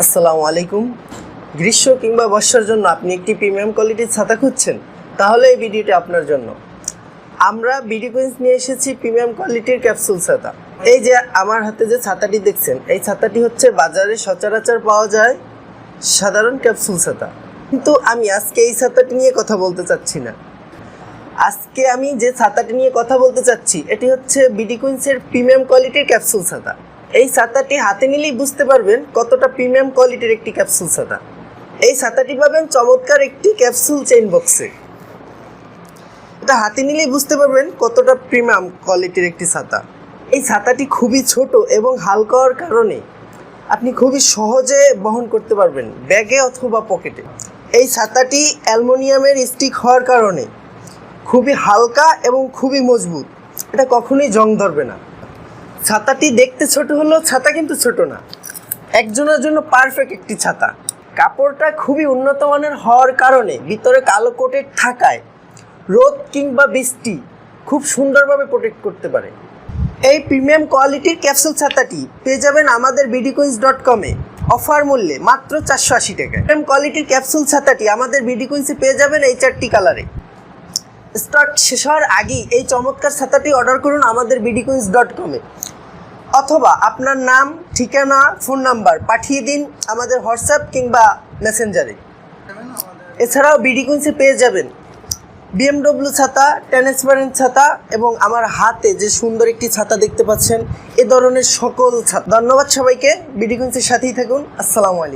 আসসালামু আলাইকুম। গ্রীষ্ম কিংবা বর্ষার জন্য আপনি একটি প্রিমিয়াম কোয়ালিটির ছাতা খুঁজছেন, তাহলে এই ভিডিওটি আপনার জন্য। আমরা বিডি কুইন্স নিয়ে এসেছি প্রিমিয়াম কোয়ালিটির ক্যাপসুল ছাতা। এই যে আমার হাতে যে ছাতাটি দেখছেন, এই ছাতাটি হচ্ছে বাজারে সচরাচর পাওয়া যায় সাধারণ ক্যাপসুল ছাতা, কিন্তু আমি আজকে এই ছাতাটি নিয়ে কথা বলতে চাচ্ছি না। আজকে আমি যে ছাতাটি নিয়ে কথা বলতে চাচ্ছি এটি হচ্ছে বিডি কুইন্সের প্রিমিয়াম কোয়ালিটির ক্যাপসুল ছাতা। এই ছাতাটি হাতে নিলেই বুঝতে পারবেন কতটা প্রিমিয়াম কোয়ালিটির একটি ক্যাপসুল ছাতা। এই ছাতাটি পাবেন চমৎকার একটি ক্যাপসুল চেইন বক্সে। এটা হাতে নিলেই বুঝতে পারবেন কতটা প্রিমিয়াম কোয়ালিটির একটি ছাতা। এই ছাতাটি খুবই ছোট এবং হালকা হওয়ার কারণে আপনি খুবই সহজে বহন করতে পারবেন ব্যাগে অথবা পকেটে। এই ছাতাটি অ্যালুমিনিয়ামের স্টিক হওয়ার কারণে খুবই হালকা এবং খুবই মজবুত, এটা কখনোই জং ধরবে না। ছাতাটি দেখতে ছোট হলেও ছাতা কিন্তু ছোট না, একজনের জন্য পারফেক্ট একটি ছাতা। কাপড়টা খুবই উন্নত মানের হওয়ার কারণে ভিতরে কালো কোটের থাকায় রোদ কিংবা বৃষ্টি খুব সুন্দরভাবে প্রোটেক্ট করতে পারে। এই প্রিমিয়াম কোয়ালিটির ক্যাপসুল ছাতাটি পেয়ে যাবেন আমাদের bdcoins.com-এ অফার মূল্যে মাত্র 480 টাকায়। প্রিমিয়াম কোয়ালিটির ক্যাপসুল ছাতাটি আমাদের বিডি কুইন্সে পেয়ে যাবেন এই 4টি কালারে। স্টক শেষ হওয়ার আগেই এই চমৎকার ছাতাটি অর্ডার করুন আমাদের bdcoins.com-এ, অথবা আপনার নাম, ঠিকানা, ফোন নাম্বার পাঠিয়ে দিন আমাদের হোয়াটসঅ্যাপ কিংবা মেসেঞ্জারে। এছাড়াও বিডি কুইন্সে পেয়ে যাবেন BMW ছাতা, ট্রান্সপারেন্ট ছাতা এবং আমার হাতে যে সুন্দর একটি ছাতা দেখতে পাচ্ছেন, এ ধরনের সকল ছাতা। ধন্যবাদ সবাইকে, বিডি কুইন্সের সাথেই থাকুন। আসসালামু আলাইকুম।